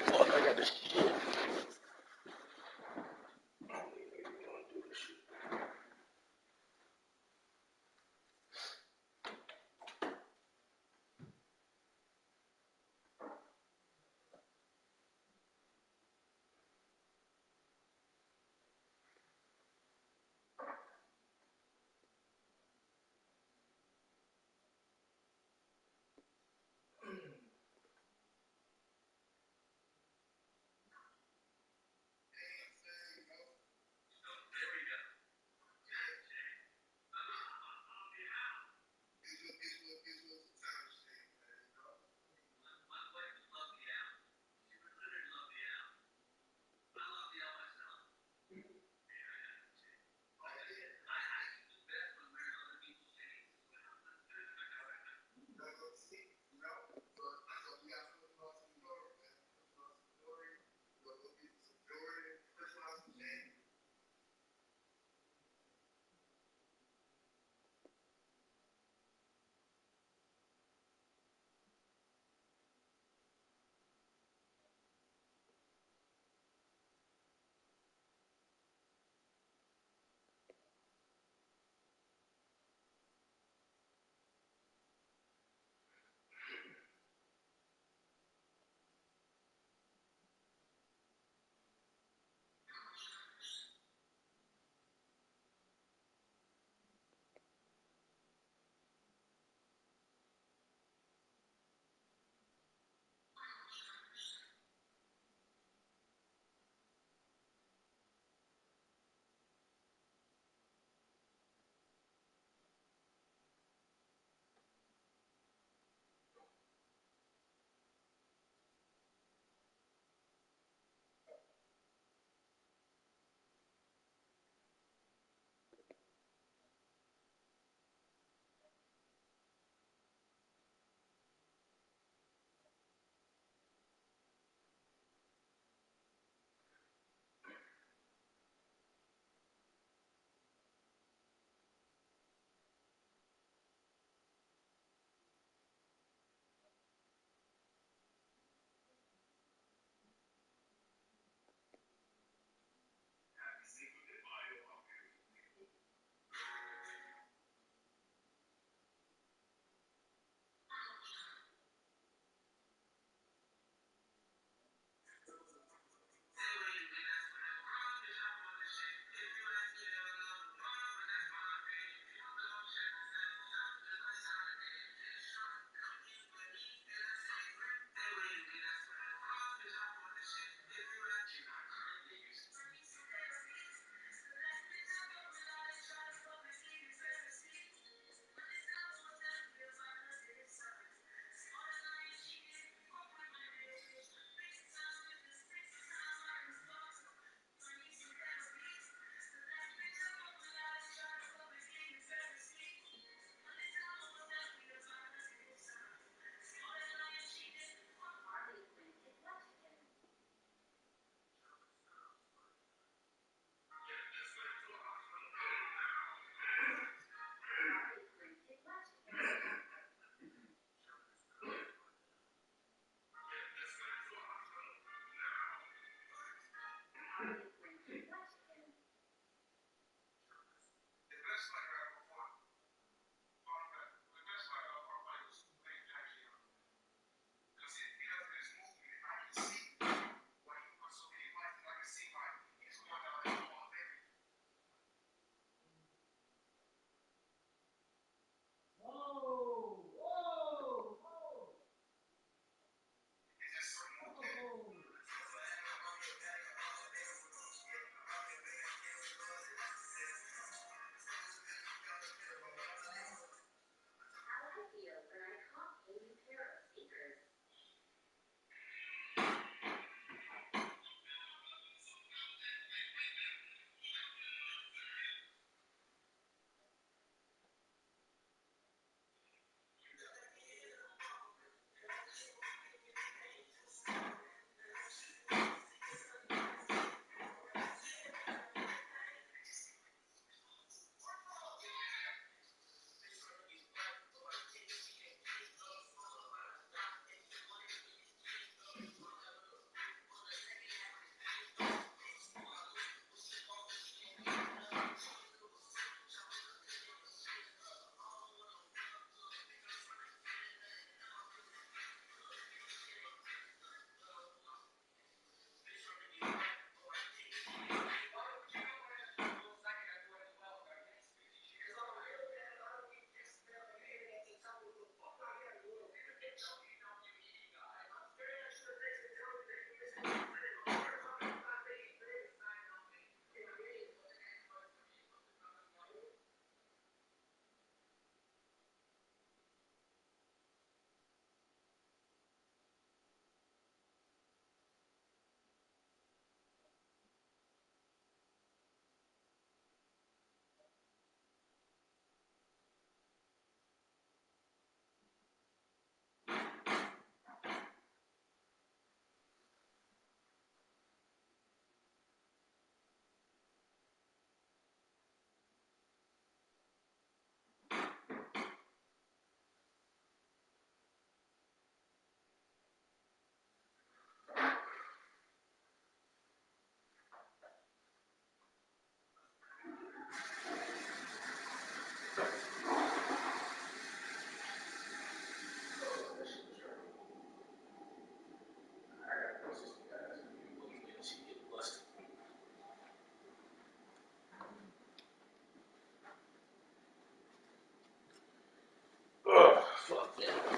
Fuck, I got this shit.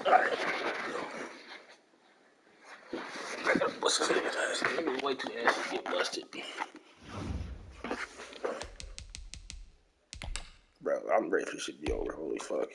Alright. I gotta bust his ass. I'm gonna wait till the ass get busted. Bro, I'm ready for this shit to be over. Holy fuck.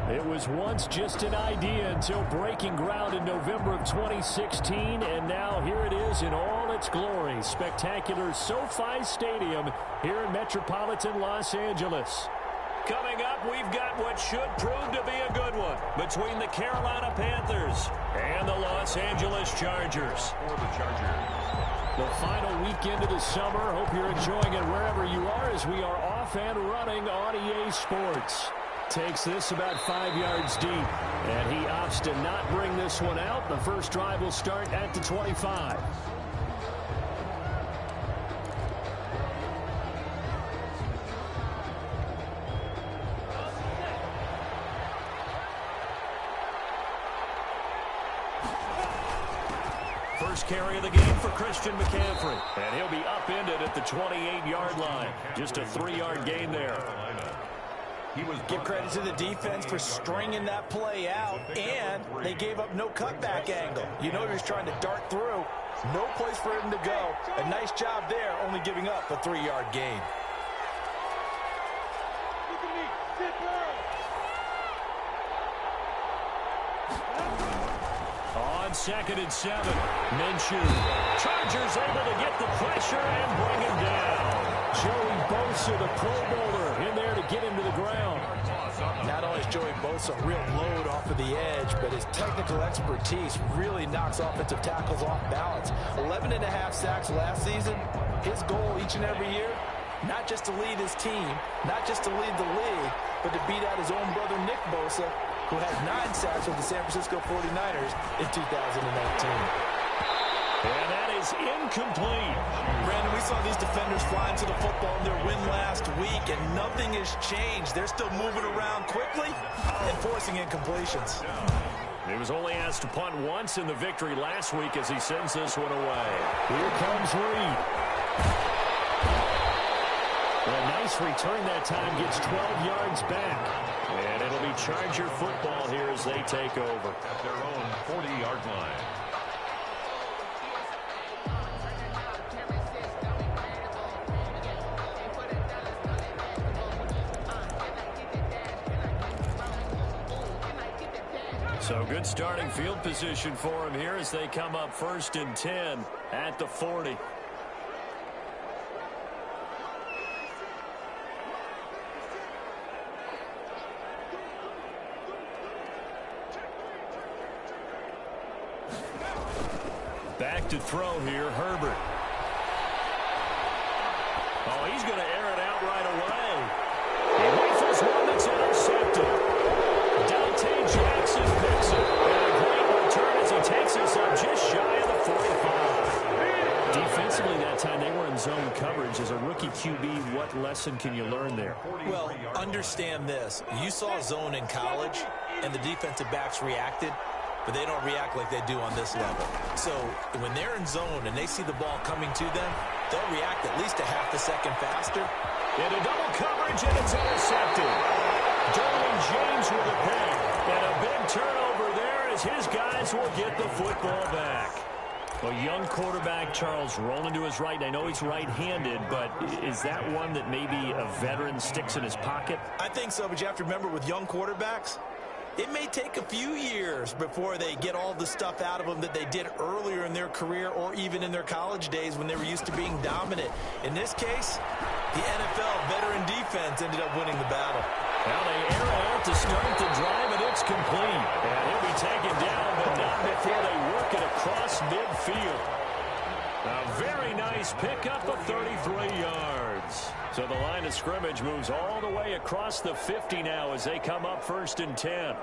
It was once just an idea until breaking ground in November of 2016, and now here it is in all its glory. Spectacular SoFi Stadium here in metropolitan Los Angeles. Coming up, we've got what should prove to be a good one between the Carolina Panthers and the Los Angeles Chargers. The final weekend of the summer. Hope you're enjoying it wherever you are as we are off and running on EA Sports. Takes this about 5 yards deep, and he opts to not bring this one out. The first drive will start at the 25. First carry of the game for Christian McCaffrey, and he'll be upended at the 28-yard line. Just a 3-yard gain there. Give credit to the defense for stringing that play out, and they gave up no cutback angle. You know he was trying to dart through. No place for him to go. A nice job there, only giving up a 3-yard gain. On 2nd and 7, Minshew. Chargers able to get the pressure and bring him down. Joey Bosa, the Pro Bowler, in there to get him to the ground. Not only is Joey Bosa a real load off of the edge, but his technical expertise really knocks offensive tackles off balance. 11.5 sacks last season. His goal each and every year, not just to lead his team, not just to lead the league, but to beat out his own brother Nick Bosa, who had 9 sacks with the San Francisco 49ers in 2019. And that is incomplete. Brandon, we saw these defenders flying to the football in their win last week, and nothing has changed. They're still moving around quickly and forcing incompletions. He was only asked to punt once in the victory last week as he sends this one away. Here comes Reed. A nice return that time, gets 12 yards back. And it'll be Charger football here as they take over. At their own 40-yard line. So good starting field position for him here as they come up 1st and 10 at the 40. Back to throw here, Herbert. Oh, he's going to air it out right away. He rifles one that's intercepted. Dante Jackson picks it. And a great return as he takes us up just shy of the 45. Defensively that time, they were in zone coverage. As a rookie QB, what lesson can you learn there? Well, understand this. You saw zone in college, and the defensive backs reacted, but they don't react like they do on this level. So when they're in zone and they see the ball coming to them, they'll react at least a half a second faster. Into double coverage, and it's intercepted. Derwin James with a pick, and a big turnover as his guys will get the football back. A young quarterback, Charles, rolling to his right. I know he's right-handed, but is that one that maybe a veteran sticks in his pocket? I think so, but you have to remember with young quarterbacks, it may take a few years before they get all the stuff out of them that they did earlier in their career or even in their college days when they were used to being dominant. In this case, the NFL veteran defense ended up winning the battle. Now they air it out to start the drive, and it's complete. And he'll be taken down, but not before they work it across midfield. A very nice pickup of 33 yards. So the line of scrimmage moves all the way across the 50 now as they come up 1st and 10.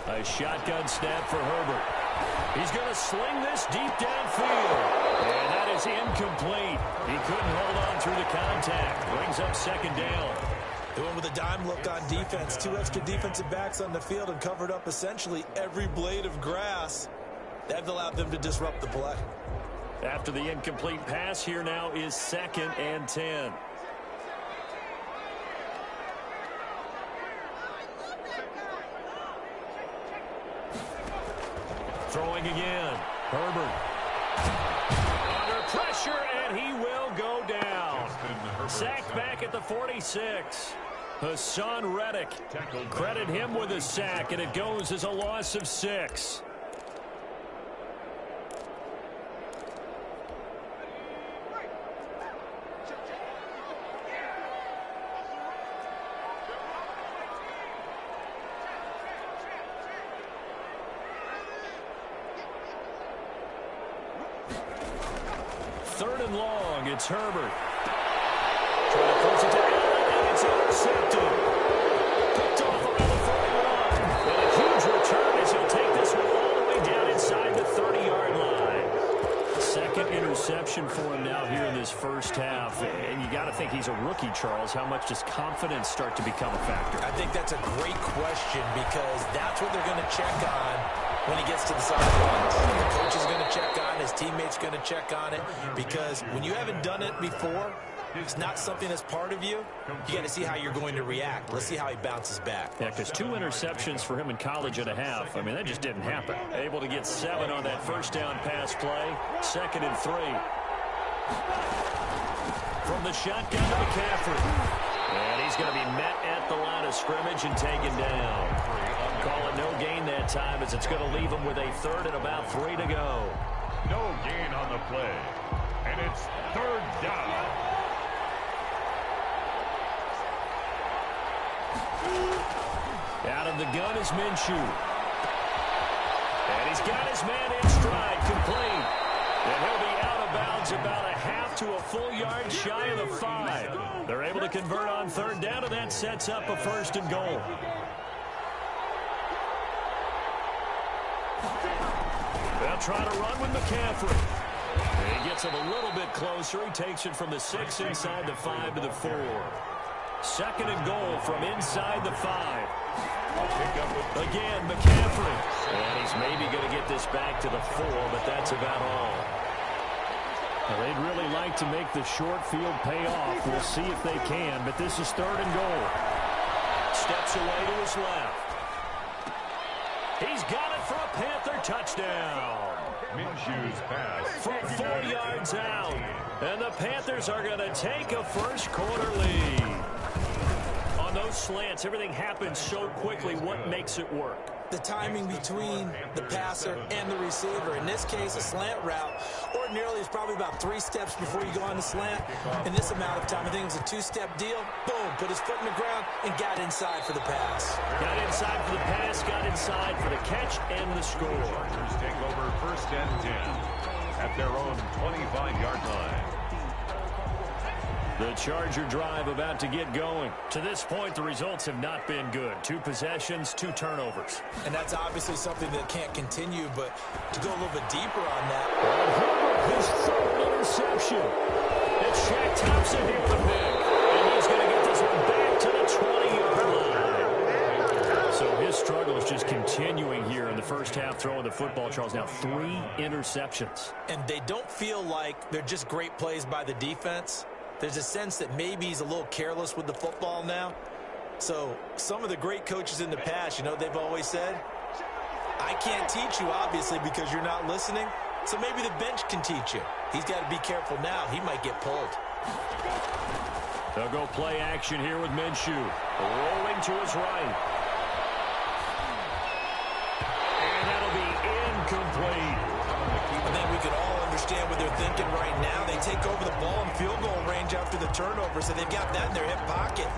A shotgun snap for Herbert. He's going to sling this deep downfield. And that is incomplete. He couldn't hold on through the contact. Brings up 2nd down. They went with a dime look on defense. 2 extra defensive backs on the field and covered up essentially every blade of grass. That allowed them to disrupt the play. After the incomplete pass, here now is 2nd and 10. Throwing again. Herbert. Under pressure, and he will go down. Sacked back at the 46. Hassan Reddick. Credit him with a sack, and it goes as a loss of 6. Third and long, it's Herbert. Trying to force it to Allen, and it's intercepted. Picked off around the 41. And a huge return as he'll take this one all the way down inside the 30-yard line. 2nd interception for him now here in this first half. And you got to think he's a rookie, Charles. How much does confidence start to become a factor? I think that's a great question because that's what they're going to check on when he gets to the sidelines. The coach is going to check on, his teammates going to check on it, because when you haven't done it before, it's not something that's part of you. You got to see how you're going to react. Let's see how he bounces back. Yeah, because 2 interceptions for him in college and a half. I mean, that just didn't happen. Able to get 7 on that first down pass play. 2nd and 3. From the shotgun to McCaffrey. And he's going to be met at the line of scrimmage and taken down. Call it no gain that time as it's going to leave him with a 3rd and about 3 to go. No gain on the play. And it's 3rd down. Out of the gun is Minshew. And he's got his man in stride, complete. And he'll be out of bounds about a half to a full yard shy of the 5. They're able to convert on 3rd down, and that sets up a 1st and goal. They'll try to run with McCaffrey. And he gets him a little bit closer. He takes it from the 6 inside the 5 to the 4. 2nd and goal from inside the 5. Again, McCaffrey. And he's maybe going to get this back to the 4, but that's about all. Well, they'd really like to make the short field pay off. We'll see if they can, but this is 3rd and goal. Steps away to his left. He's got it for a Panther touchdown. Minshew's pass. From 4 yards out. And the Panthers are going to take a first quarter lead. On those slants, everything happens so quickly. What makes it work? The timing between the passer and the receiver. In this case, a slant route ordinarily is probably about 3 steps before you go on the slant. In this amount of time, I think it was a 2-step deal. Boom, put his foot in the ground and got inside for the pass. Got inside for the pass, got inside for the catch and the score. Chargers take over 1st and 10 at their own 25-yard line. The Charger drive about to get going. To this point, the results have not been good. 2 possessions, 2 turnovers. And that's obviously something that can't continue, but to go a little bit deeper on that. His 3rd interception. It's Shaq Thompson here with a pick. And he's going to get this one back to the 20-yard line. So his struggle is just continuing here in the first half, throwing the football, Charles. Now 3 interceptions. And they don't feel like they're just great plays by the defense. there's a sense that maybe he's a little careless with the football now. So some of the great coaches in the past, you know, they've always said, I can't teach you, obviously, because you're not listening. So maybe the bench can teach you. He's got to be careful now. He might get pulled. They'll go play action here with Minshew. Rolling to his right. And that'll be incomplete. I think we can all understand what they're thinking right now. They take over the ball in field goal range after the turnover, so they've got that in their hip pocket.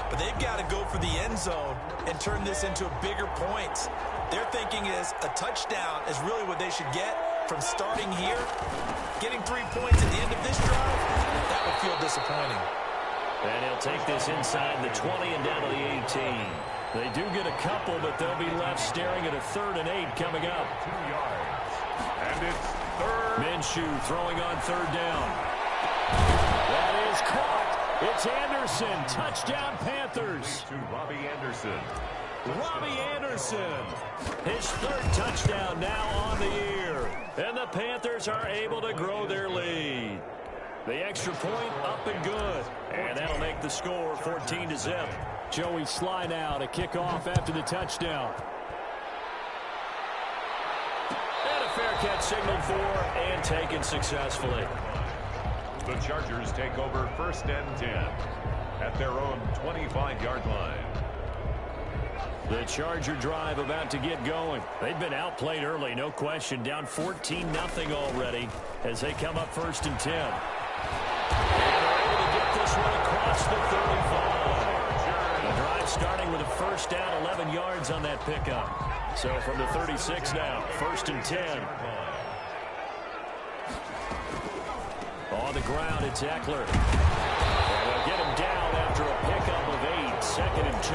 But they've got to go for the end zone and turn this into a bigger points. Their thinking is a touchdown is really what they should get from starting here. Getting 3 points at the end of this drive, that would feel disappointing. And he'll take this inside the 20 and down to the 18. They do get a couple, but they'll be left staring at a 3rd and 8 coming up. 2 yards. And it's third. Minshew throwing on 3rd down. That is caught. It's Anderson. Touchdown, Panthers. To Robbie Anderson. Robbie Anderson. His 3rd touchdown now on the year. And the Panthers are able to grow their lead. The extra point up and good. And that'll make the score 14-0. Joey Sly now to kick off after the touchdown. And a fair catch signaled for and taken successfully. The Chargers take over 1st and 10 at their own 25-yard line. The Charger drive about to get going. They've been outplayed early, no question. Down 14-0 already as they come up 1st and 10. And they're able to get this one across the 35. The drive starting with a 1st down, 11 yards on that pickup. So from the 36 now, 1st and 10. On the ground, it's Eckler. And they'll get him down after a pickup of 8, 2nd and 2.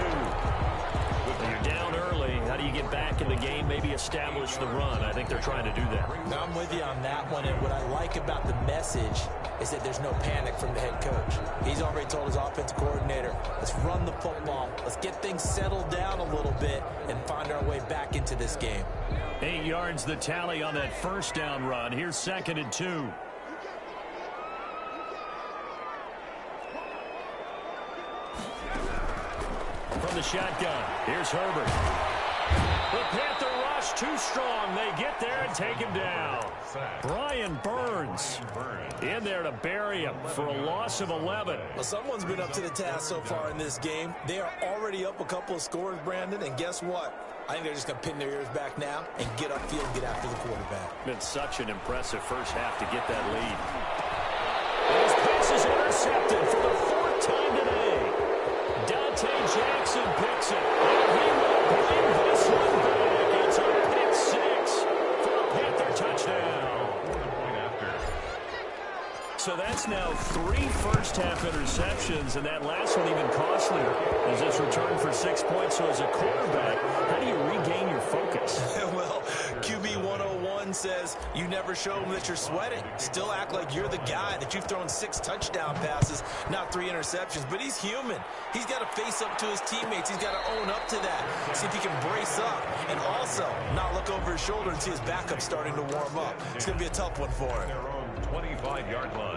When you're down early, how do you get back in the game, maybe establish the run? I think they're trying to do that. I'm with you on that one, and what I like about the message is that there's no panic from the head coach. He's already told his offensive coordinator, let's run the football, let's get things settled down a little bit and find our way back into this game. 8 yards the tally on that 1st down run. Here's 2nd and 2. From the shotgun, here's Herbert. The Panther rush too strong. They get there and take him down. Brian Burns in there to bury him for a loss of 11. Well, someone's been up to the task so far in this game. They are already up a couple of scores, Brandon, and guess what? I think they're just going to pin their ears back now and get upfield and get after the quarterback. Been such an impressive first half to get that lead. His pass is intercepted for the 4th time today. Dante Jackson picks it, and he will bring this one back. It's a pick 6 for a Panther touchdown. So that's now 3 first-half interceptions, and that last one even costlier as it's returned for 6 points. So as a quarterback, how do you regain your focus? Well, QB 101 says you never show them that you're sweating. Still act like you're the guy, that you've thrown 6 touchdown passes, not 3 interceptions. But he's human. He's got to face up to his teammates. He's got to own up to that. See if he can brace up and also not look over his shoulder and see his backup starting to warm up. It's going to be a tough one for him. Their own 25-yard line.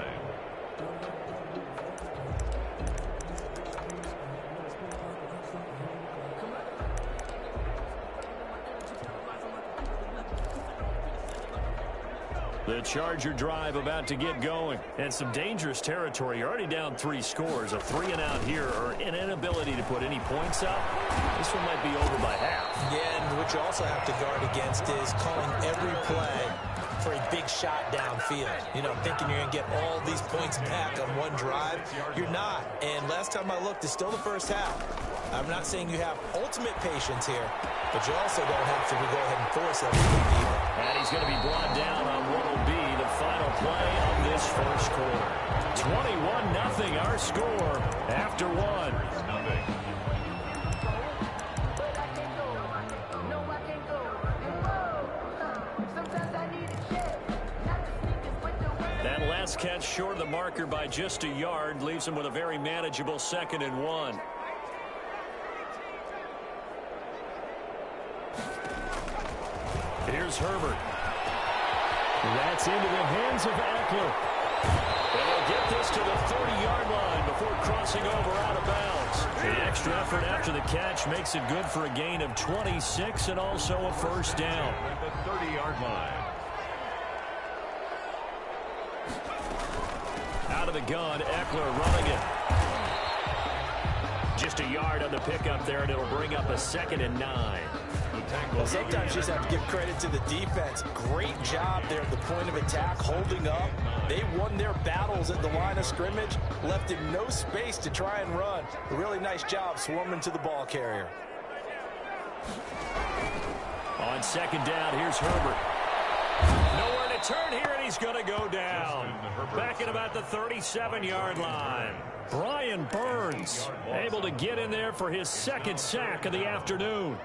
The Charger drive about to get going. And some dangerous territory. You're already down 3 scores. A 3 and out here, or an inability to put any points up. This one might be over by half. Yeah, and what you also have to guard against is calling every play for a big shot downfield. You know, thinking you're going to get all these points back on one drive. You're not. And last time I looked, it's still the first half. I'm not saying you have ultimate patience here, but you also don't have to go ahead and force everything either. And he's going to be brought down on what will be the final play of this first quarter. 21-0 our score after 1. That last catch short of the marker by just a yard leaves him with a very manageable 2nd and 1. Here's Herbert. That's into the hands of Eckler. And they'll get this to the 30-yard line before crossing over out of bounds. The extra effort after the catch makes it good for a gain of 26 and also a first down. At the 30-yard line. Out of the gun, Eckler running it. Just a yard on the pickup there, and it'll bring up a 2nd and 9. Well, sometimes you just have to give credit to the defense. Great job there at the point of attack, holding up. They won their battles at the line of scrimmage, left him no space to try and run. A really nice job swarming to the ball carrier. On 2nd down, here's Herbert. Nowhere to turn here, and he's going to go down. Back at about the 37-yard line. Brian Burns able to get in there for his 2nd sack of the afternoon.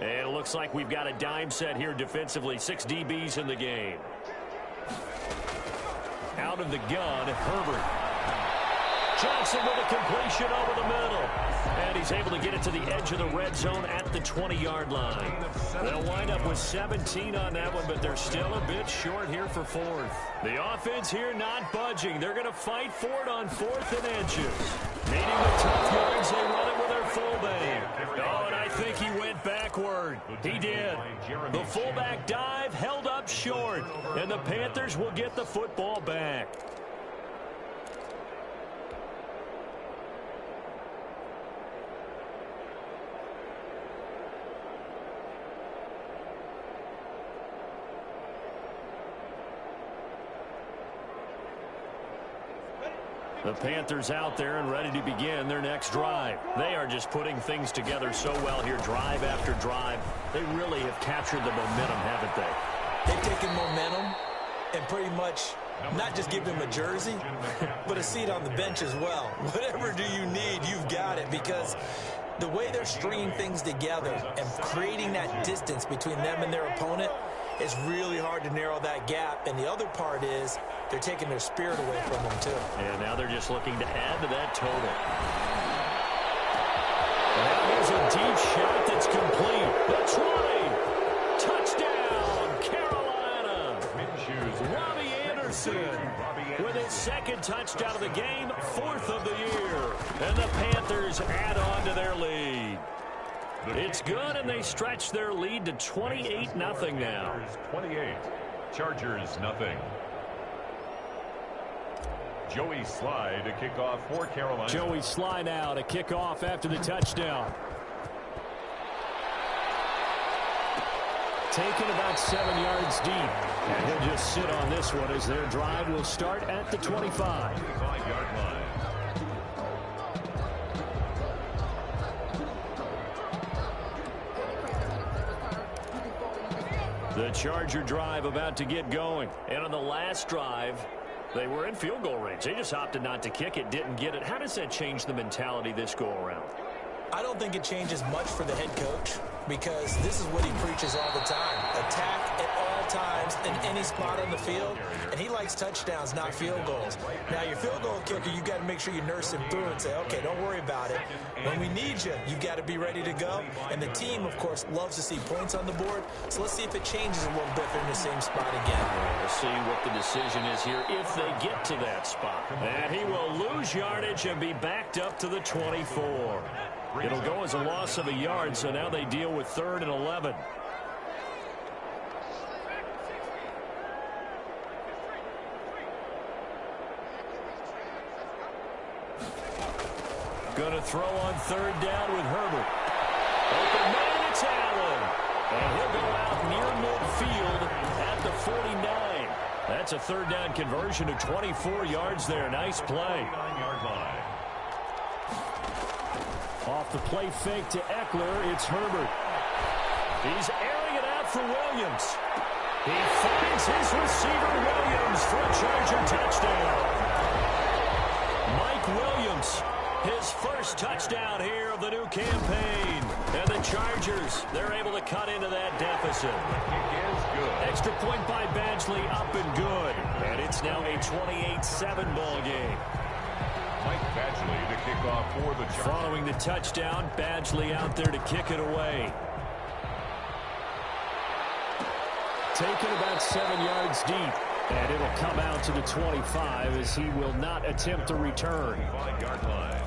And it looks like we've got a dime set here defensively. 6 DBs in the game. Out of the gun, Herbert. Johnson with a completion over the middle. And he's able to get it to the edge of the red zone at the 20-yard line. They'll wind up with 17 on that one, but they're still a bit short here for 4th. The offense here not budging. They're going to fight for it on 4th and inches. Needing the tough yards, they run it with their fullback. Oh, and I think he went backward. He did. The fullback dive held up short, and the Panthers will get the football back. The Panthers out there and ready to begin their next drive. They are just putting things together so well here, drive after drive. They really have captured the momentum, haven't they? They've taken momentum and pretty much not just give him a jersey, but a seat on the bench as well. Whatever do you need, you've got it, because the way they're stringing things together and creating that distance between them and their opponent, it's really hard to narrow that gap. And the other part is they're taking their spirit away from them, too. And now they're just looking to add to that total. That is a deep shot that's complete. The 20. Touchdown, Carolina. Robbie Anderson with his 2nd touchdown of the game, 4th of the year. And the Panthers add on to their lead. It's good, and they stretch their lead to 28-0 now. 28, Chargers nothing. Joey Slye to kick off for Carolina. Joey Slye now to kick off after the touchdown. Taken about 7 yards deep. And he'll just sit on this one as their drive will start at the 25. 25-yard line. The Charger drive about to get going. And on the last drive, they were in field goal range. They just opted not to kick it, didn't get it. How does that change the mentality this go around? I don't think it changes much for the head coach, because this is what he preaches all the time. Attack at all times in any spot on the field, and he likes touchdowns, not field goals. Now, your field goal kicker, you got to make sure you nurse him through and say, okay, don't worry about it. When we need you, you've got to be ready to go. And the team, of course, loves to see points on the board, so let's see if it changes a little bit if they're in the same spot again. We'll see what the decision is here if they get to that spot. And he will lose yardage and be backed up to the 24. It'll go as a loss of a yard, so now they deal with 3rd and 11. Going to throw on 3rd down with Herbert. Open man, it's Allen. And he'll go out near midfield at the 49. That's a 3rd down conversion to 24 yards there. Nice play. 9-yard line. Off the play fake to Eckler, it's Herbert. He's airing it out for Williams. He finds his receiver, Williams, for a Charger touchdown. Mike Williams, his first touchdown here of the new campaign. And the Chargers, they're able to cut into that deficit. Extra point by Badgley, up and good. And it's now a 28-7 ball game. Mike Badgley to kick off for the Chargers. Following the touchdown, Badgley out there to kick it away. Taken about 7 yards deep. And it'll come out to the 25 as he will not attempt to return. 5-yard line.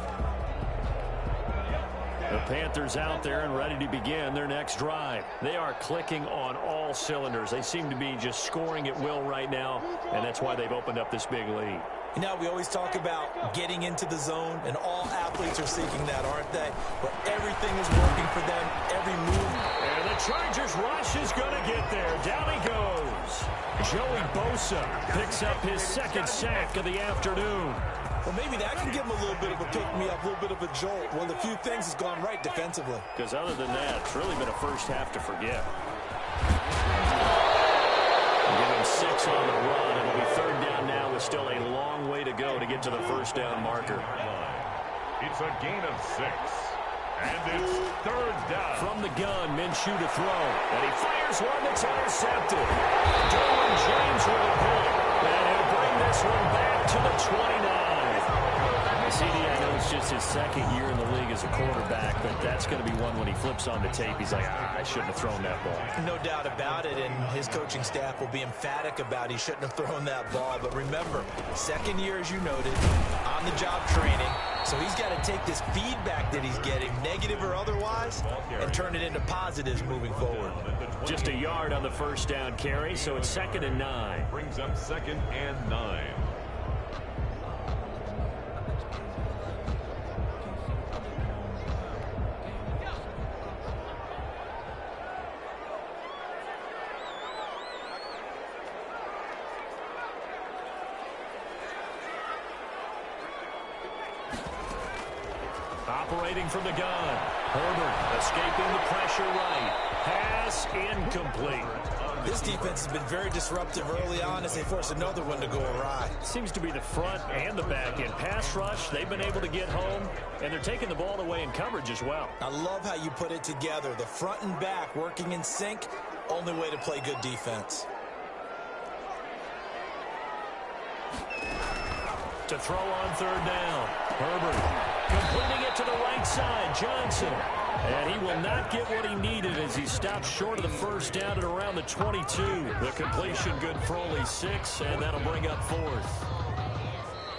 The Panthers out there and ready to begin their next drive. They are clicking on all cylinders. They seem to be just scoring at will right now, and that's why they've opened up this big lead. You know, we always talk about getting into the zone, and all athletes are seeking that, aren't they? Where everything is working for them, every move. And the Chargers rush is going to get there. Down he goes. Joey Bosa picks up his second sack of the afternoon. Well, maybe that can give him a little bit of a pick-me-up, a little bit of a jolt. One of the few things has gone right defensively. Because other than that, it's really been a first half to forget. Give him 6 on the run. It'll be third down now with still a long way to go to get to the first down marker. It's a gain of 6. And it's third down. From the gun, Minshew to throw. And he fires one that's intercepted. Derwin James with a pull. And he'll bring this one back to the 29. CD, I know it's just his second year in the league as a quarterback, but that's going to be one when he flips on the tape. He's like, I shouldn't have thrown that ball. No doubt about it, and his coaching staff will be emphatic about he shouldn't have thrown that ball. But remember, second year, as you noted, on-the-job training. So he's got to take this feedback that he's getting, negative or otherwise, and turn it into positives moving forward. Just a yard on the first down carry, so it's 2nd and 9. Brings up 2nd and 9. Operating from the gun. Herbert escaping the pressure right. Pass incomplete. This defense has been very disruptive early on as they force another one to go awry. Seems to be the front and the back end. Pass rush, they've been able to get home, and they're taking the ball away in coverage as well. I love how you put it together. The front and back working in sync, only way to play good defense. To throw on third down. Herbert completing it to the right side. Johnson. And he will not get what he needed as he stopped short of the first down at around the 22. The completion good for only 6, and that'll bring up 4th.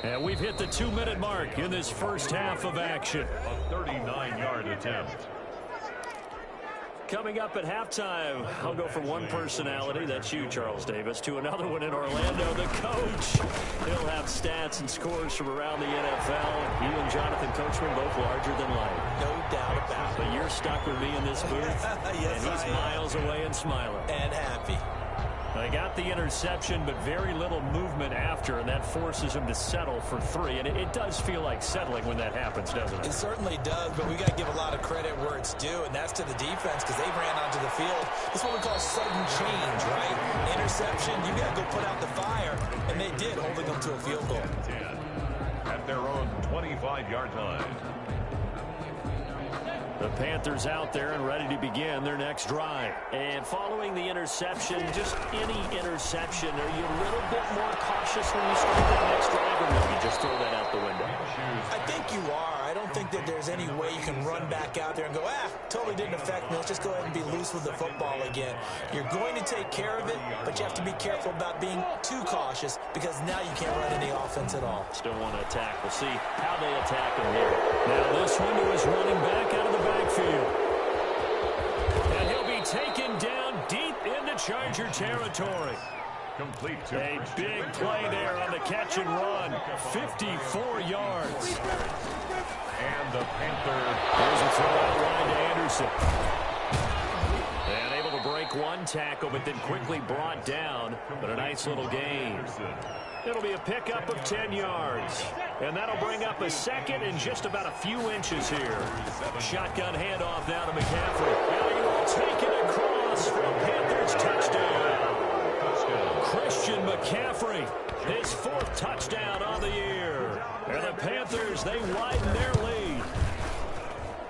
And we've hit the 2-minute mark in this first half of action. A 39-yard attempt. Coming up at halftime, I'll go from one personality, that's you, Charles Davis, to another one in Orlando, the coach. He'll have stats and scores from around the NFL. He and Jonathan Coachman both larger than life. No doubt about it. But you're stuck with me in this booth, yes, and he's miles away and smiling. And happy. They got the interception, but very little movement after, and that forces him to settle for 3. And it does feel like settling when that happens, doesn't it? It certainly does, but we got to give a lot of credit where it's due, and that's to the defense because they ran onto the field. This is what we call sudden change, right? Interception, you got to go put out the fire, and they did, holding them to a field goal. At their own 25-yard line. The Panthers out there and ready to begin their next drive. And following the interception, just any interception, are you a little bit more cautious when you start that next drive, or no, you just throw that out the window? I think you are. I don't think that there's any way you can run back out there and go, totally didn't affect me. Let's just go ahead and be loose with the football again. You're going to take care of it, but you have to be careful about being too cautious because now you can't run any offense at all. Still want to attack. We'll see how they attack him here. Now this one is running back out of the backfield. And he'll be taken down deep into Charger territory. Complete to a big play there on the catch and run. 54 yards. And the Panthers. There's a throw out line to Anderson. And able to break one tackle, but then quickly brought down. But a nice little gain. It'll be a pickup of 10 yards. And that'll bring up a second and just about a few inches here. Shotgun handoff now to McCaffrey. Now he will take it across for a Panthers touchdown. Christian McCaffrey, his 4th touchdown on the year. And the Panthers, they widen their lead.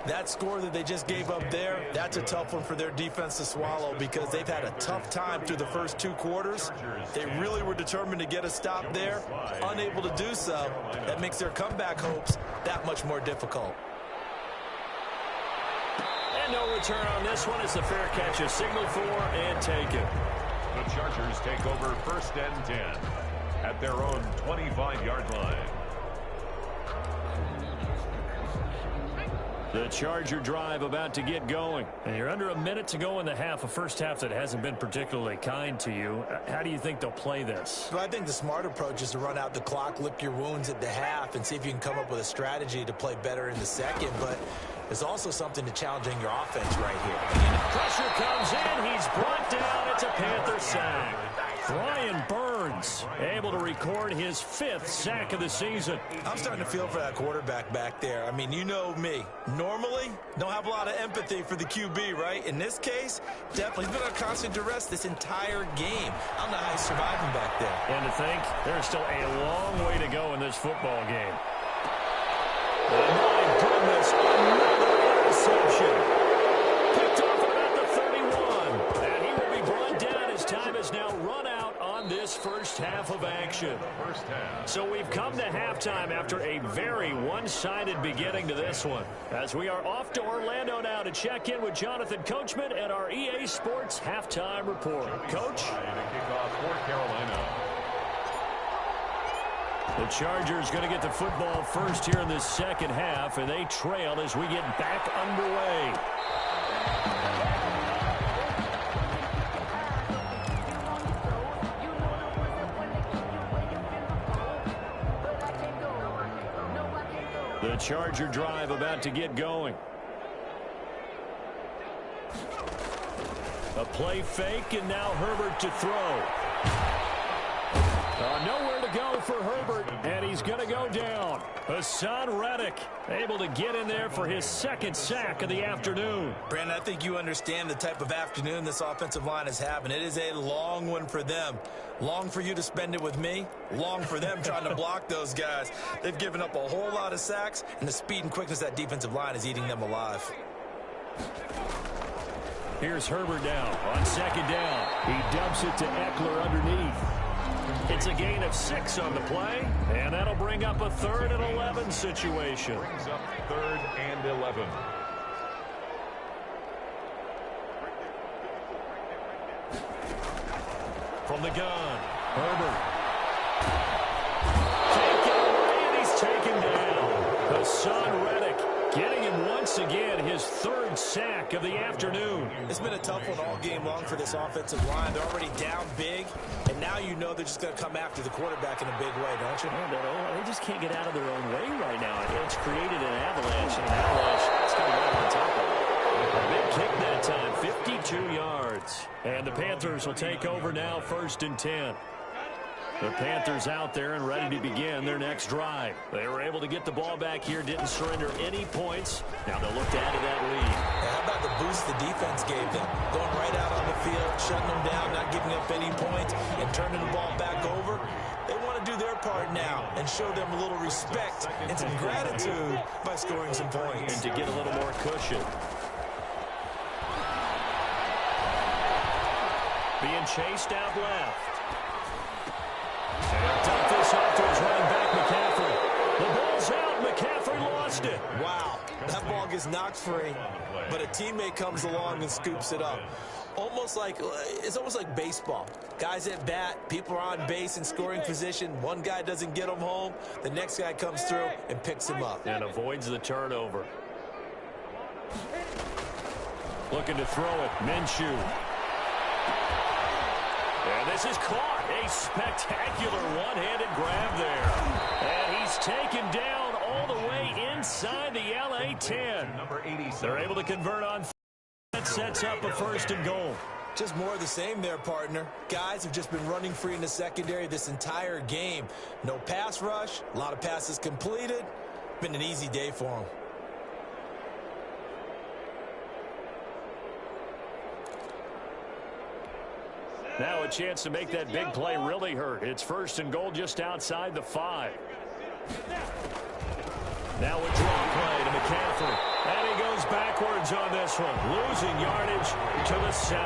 That score that they just gave up there, that's a tough one for their defense to swallow because they've had a tough time through the first 2 quarters. They really were determined to get a stop there, unable to do so. That makes their comeback hopes that much more difficult. And no return on this one as the fair catch is signaled for and taken. The Chargers take over 1st and 10 at their own 25-yard line. The Charger drive about to get going. And you're under a minute to go in the half, a first half that hasn't been particularly kind to you. How do you think they'll play this? Well, I think the smart approach is to run out the clock, lick your wounds at the half, and see if you can come up with a strategy to play better in the second. But there's also something to challenging your offense right here. Pressure comes in. He's brought down. It's a Panther sack. Brian Burns able to record his 5th sack of the season. I'm starting to feel for that quarterback back there. I mean, you know me. Normally, don't have a lot of empathy for the QB, right? In this case, definitely. He's been under constant duress this entire game. I don't know how he's surviving back there. And to think, there's still a long way to go in this football game. Oh, my goodness, another interception. Picked off about the 31. And he will be brought down. His time is now run out on this first half of action. So we've come to halftime after a very one-sided beginning to this one. As we are off to Orlando now to check in with Jonathan Coachman and our EA Sports Halftime Report. Coach? Kickoff for Carolina. The Chargers going to get the football first here in this second half, and they trail as we get back underway. The Charger drive about to get going. A play fake, and now Herbert to throw. Nowhere to go for Herbert, and he's going to go down. Hassan Reddick able to get in there for his 2nd sack of the afternoon. Brandon, I think you understand the type of afternoon this offensive line is having. It is a long one for them. Long for you to spend it with me. Long for them trying to block those guys. They've given up a whole lot of sacks, and the speed and quickness of that defensive line is eating them alive. Here's Herbert now on 2nd down. He dumps it to Eckler underneath. It's a gain of 6 on the play, and that'll bring up a 3rd and 11 situation. Brings up 3rd and 11. From the gun, Herbert. Taken away, and he's taken down. Hassan Reddick getting him once again his 3rd sack of the afternoon. It's been a tough one all game long for this offensive line. They're already down big, and now you know they're just going to come after the quarterback in a big way, don't you? They just can't get out of their own way right now. It's created an avalanche, and an avalanche it's got right on top of it. A big kick that time, 52 yards. And the Panthers will take over now, 1st and 10. The Panthers out there and ready to begin their next drive. They were able to get the ball back here, didn't surrender any points. Now they'll look to add to that lead. How about the boost the defense gave them? Going right out on the field, shutting them down, not giving up any points, and turning the ball back over. They want to do their part now and show them a little respect and some gratitude by scoring some points. And to get a little more cushion. Being chased out left. And dump this off to his running back, McCaffrey. The ball's out. McCaffrey lost it. Wow, that ball gets knocked free, but a teammate comes along and scoops it up. It's almost like baseball. Guys at bat, people are on base in scoring position. One guy doesn't get him home. The next guy comes through and picks him up. And avoids the turnover. Looking to throw it. Minshew. And this is caught. A spectacular one-handed grab there. And he's taken down all the way inside the LA 10. Number 87. They're able to convert on. That sets up a 1st and goal. Just more of the same there, partner. Guys have just been running free in the secondary this entire game. No pass rush, a lot of passes completed. Been an easy day for them. Now a chance to make that big play really hurt. It's 1st and goal just outside the 5. Now a draw play to McCaffrey. And he goes backwards on this one. Losing yardage to the 7.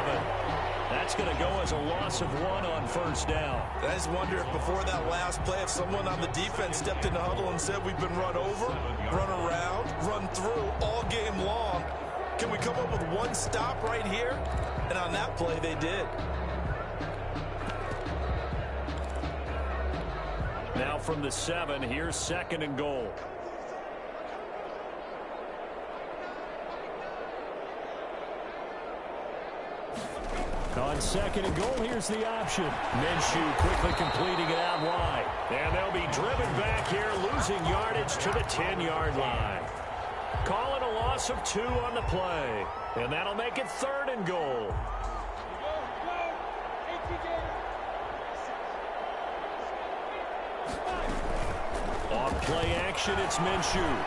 That's going to go as a loss of 1 on 1st down. I just wonder if before that last play, if someone on the defense stepped in the huddle and said we've been run over, run around, run through all game long. Can we come up with one stop right here? And on that play, they did. from the 7. Here's 2nd and goal. On 2nd and goal, here's the option. Minshew quickly completing it out wide. And they'll be driven back here, losing yardage to the 10-yard line. Calling a loss of 2 on the play. And that'll make it 3rd and goal. Off play action, it's Minshew.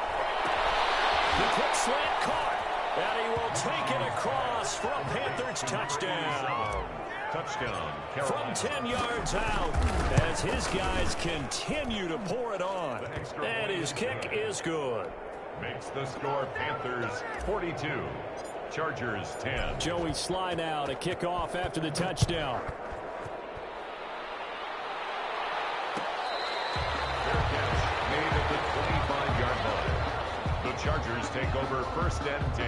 The quick slant caught. And he will take it across for a Panthers touchdown. Touchdown, From Carolina. 10 yards out as his guys continue to pour it on. And his kick is good. Makes the score Panthers 42, Chargers 10. Joey Slye now to kick off after the touchdown. Fair catch made at the 25-yard line. The Chargers take over 1st and 10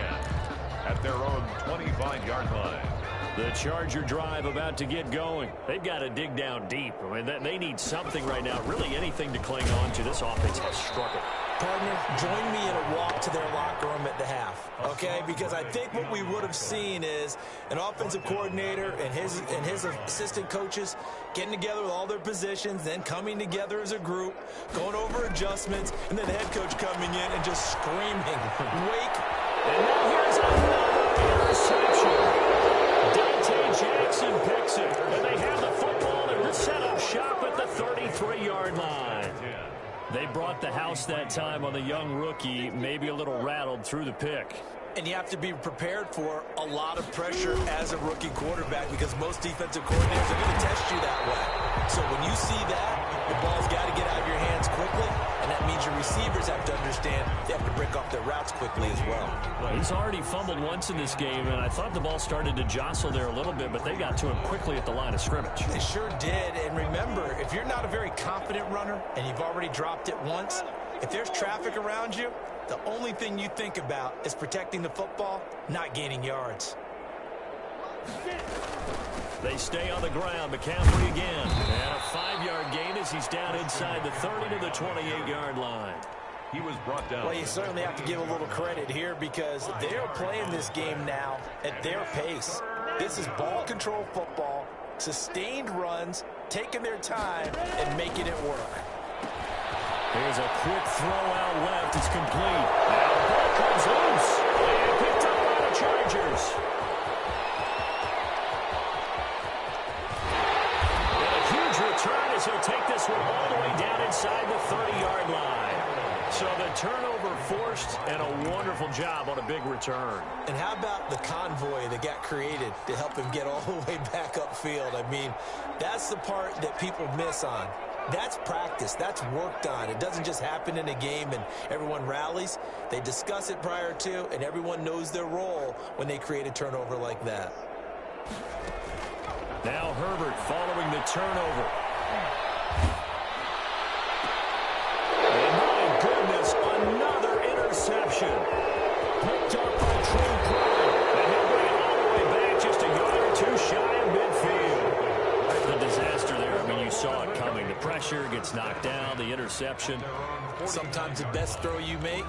at their own 25-yard line. The Charger drive about to get going. They've got to dig down deep. I mean, they need something right now, really anything to cling on to. This offense has struggled. Partner, join me in a walk to their locker room at the half, okay? Because I think what we would have seen is an offensive coordinator and his assistant coaches getting together with all their positions, then coming together as a group, going over adjustments, and then the head coach coming in and just screaming, wake. And now here's another interception. Dante Jackson picks it, and they have the football and set up shop at the 33-yard line. They brought the house that time on the young rookie, maybe a little rattled through the pick. And you have to be prepared for a lot of pressure as a rookie quarterback because most defensive coordinators are going to test you that way. So when you see that, the ball's got to get out of your hands quickly, and that means your receivers have to understand they have to break off their routes quickly as well. He's already fumbled once in this game, and I thought the ball started to jostle there a little bit, but they got to him quickly at the line of scrimmage. They sure did, and remember, if you're not a very confident runner and you've already dropped it once, if there's traffic around you, the only thing you think about is protecting the football, not gaining yards. They stay on the ground. McCaffrey again. And a 5-yard gain as he's down inside the 30 to the 28-yard line. He was brought down. Well, you certainly have to give a little credit here because they're playing this game now at their pace. This is ball control football, sustained runs, taking their time, and making it work. Here's a quick throw out left. It's complete. Now the ball comes loose. And picked up by the Chargers. And a huge return as he'll take this one all the way down inside the 30-yard line. So the turnover forced and a wonderful job on a big return. And how about the convoy that got created to help him get all the way back upfield? I mean, that's the part that people miss on. That's practice. That's worked on. It doesn't just happen in a game and everyone rallies. They discuss it prior to, and everyone knows their role when they create a turnover like that. Now Herbert following the turnover. And my goodness, another interception. Picked up by Trey Brown. And he'll bring it all the way back just a yard or two shy of midfield. The disaster there. I mean, you saw it coming. The pressure gets knocked down, the interception. Sometimes the best throw you make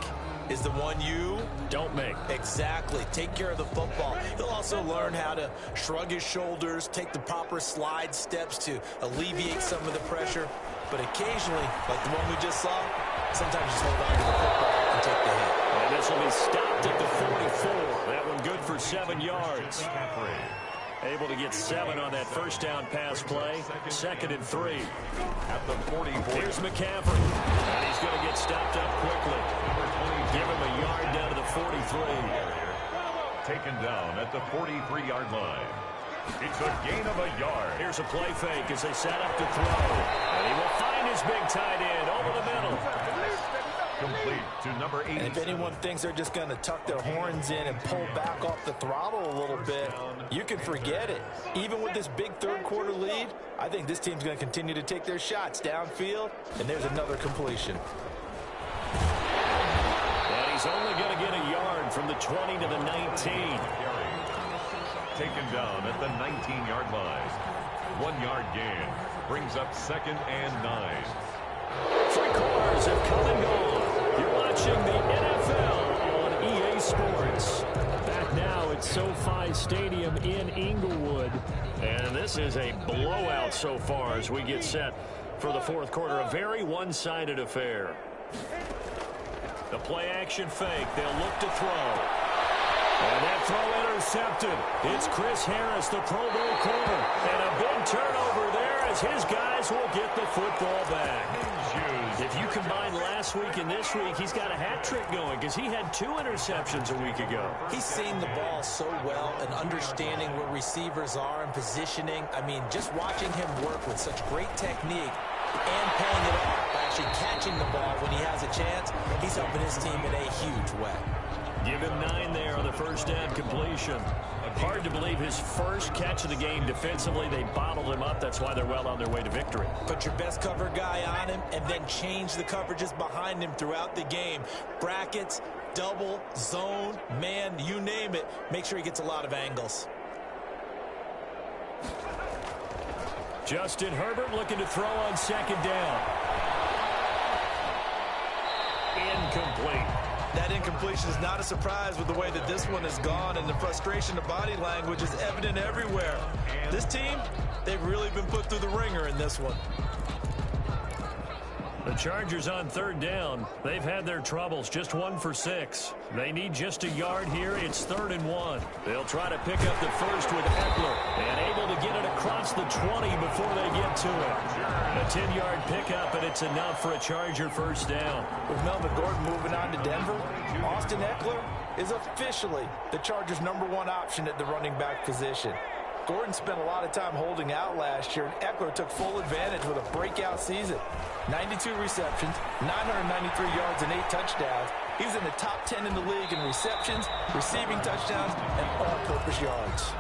is the one you don't make. Exactly. Take care of the football. He'll also learn how to shrug his shoulders, take the proper slide steps to alleviate some of the pressure. But occasionally, like the one we just saw, sometimes just hold on to the football and take the hit. And this will be stopped at the 44. That one good for 7 yards. Able to get 7 on that first down pass play. 2nd and 3. At the 44. Here's McCaffrey. And he's going to get stopped up quickly. Give him a yard down to the 43. Taken down at the 43-yard line. It's a gain of a yard. Here's a play fake as they set up to throw. And he will find his big tight end over the middle. Complete to number 8. And if anyone thinks they're just going to tuck their horns in and pull back off the throttle a little bit, you can forget it. Even with this big third-quarter lead, I think this team's going to continue to take their shots downfield, and there's another completion. And he's only going to get a yard from the 20 to the 19. Taken down at the 19-yard line. 1 yard gain brings up 2nd and 9. Three quarters have come and gone. You're watching the NFL on EA Sports. Back now at SoFi Stadium in Inglewood. And this is a blowout so far as we get set for the fourth quarter. A very one-sided affair. The play action fake. They'll look to throw. And that throw intercepted. It's Chris Harris, the Pro Bowl corner. And a big turnover there as his guys will get the football back. If you combine last week and this week, he's got a hat trick going because he had 2 interceptions a week ago. He's seeing the ball so well and understanding where receivers are and positioning. I mean, just watching him work with such great technique and paying it off by actually catching the ball when he has a chance, he's helping his team in a huge way. Give him 9 there on the first down completion. Hard to believe his first catch of the game defensively. They bottled him up. That's why they're well on their way to victory. Put your best cover guy on him and then change the coverages behind him throughout the game. Brackets, double, zone, man, you name it. Make sure he gets a lot of angles. Justin Herbert looking to throw on second down. Incomplete. That incompletion is not a surprise with the way that this one has gone, and the frustration of body language is evident everywhere. This team, they've really been put through the ringer in this one. The Chargers on third down. They've had their troubles, just 1 for 6. They need just a yard here. It's 3rd and 1. They'll try to pick up the first with Eckler, and able to get it across the 20 before they get to it. A 10-yard pickup, and it's enough for a Charger first down. With Melvin Gordon moving on to Denver, Austin Eckler is officially the Chargers' #1 option at the running back position. Gordon spent a lot of time holding out last year, and Eckler took full advantage with a breakout season. 92 receptions, 993 yards, and 8 touchdowns. He was in the top 10 in the league in receptions, receiving touchdowns, and all-purpose yards.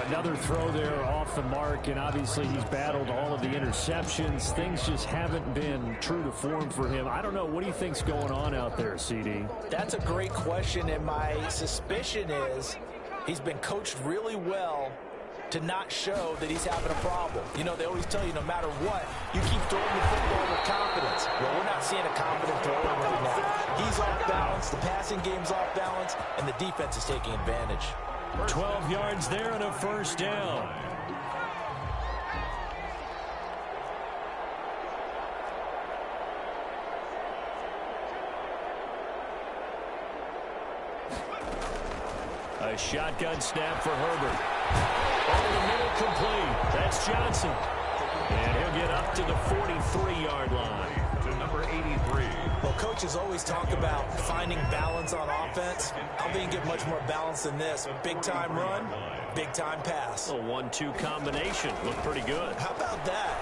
Another throw there off the mark, and obviously he's battled all of the interceptions. Things just haven't been true to form for him. I don't know. What do you think's going on out there, CD? That's a great question, and my suspicion is he's been coached really well to not show that he's having a problem. You know, they always tell you no matter what, you keep throwing the football with confidence. Well, we're not seeing a confident thrower right now. He's off balance, the passing game's off balance, and the defense is taking advantage. 12 yards there and a first down. A shotgun snap for Herbert. Over the middle, complete. That's Johnson. And he'll get up to the 43-yard line. To number 83. Well, coaches always talk about finding balance on offense. I don't think you get much more balance than this. Big-time run, big-time pass. A 1-2 combination. Looked pretty good. How about that?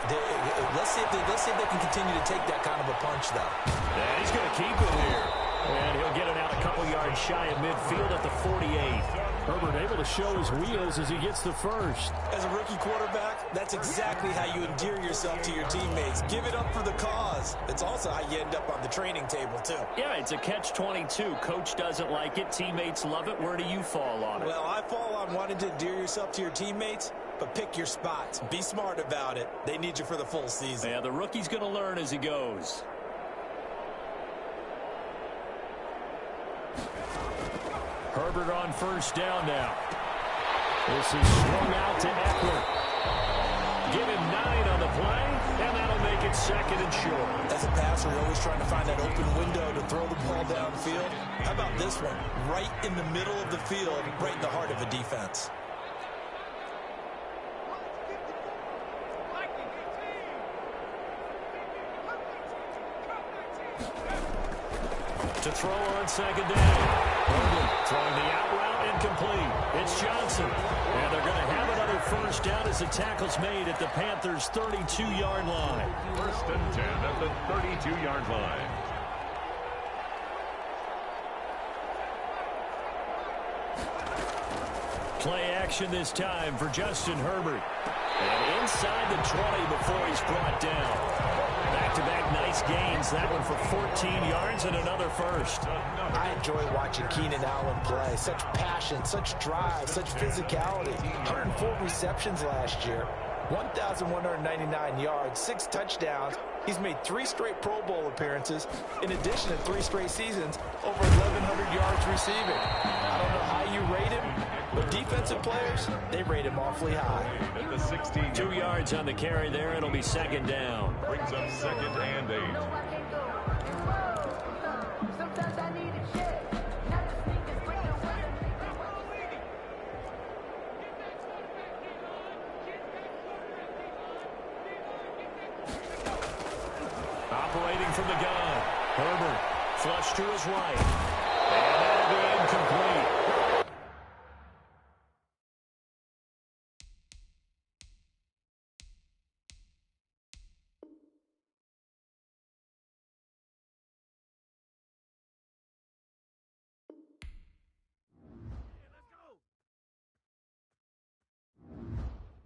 Let's see if they can continue to take that kind of a punch, though. Yeah, he's going to keep it here. And he'll get it out a couple yards shy of midfield at the 48. Herbert able to show his wheels as he gets the first. As a rookie quarterback, that's exactly how you endear yourself to your teammates. Give it up for the cause. It's also how you end up on the training table, too. Yeah, it's a catch-22. Coach doesn't like it. Teammates love it. Where do you fall on it? Well, I fall on wanting to endear yourself to your teammates, but pick your spots. Be smart about it. They need you for the full season. Yeah, the rookie's going to learn as he goes. Herbert on first down now. This is swung out to Eckler. Give him 9 on the play, and that'll make it 2nd and short. As a passer, you're always trying to find that open window to throw the ball downfield. How about this one? Right in the middle of the field, right in the heart of a defense. To throw on second down. Herbert throwing the out route incomplete. It's Johnson. And they're going to have another first down as the tackle's made at the Panthers' 32-yard line. 1st and 10 at the 32-yard line. Play action this time for Justin Herbert. And inside the 20 before he's brought down. Back-to-back nice gains. That one for 14 yards and another first. I enjoy watching Keenan Allen play. Such passion, such drive, such physicality. 104 receptions last year. 1,199 yards, 6 touchdowns. He's made 3 straight Pro Bowl appearances, in addition to 3 straight seasons, over 1,100 yards receiving. I don't know how you rate him, but defensive players, they rate him awfully high. At the 16. 2 yards on the carry there. It'll be second down. Brings up 2nd and 8. Operating from the gun. Herbert flush to his right. And that'll be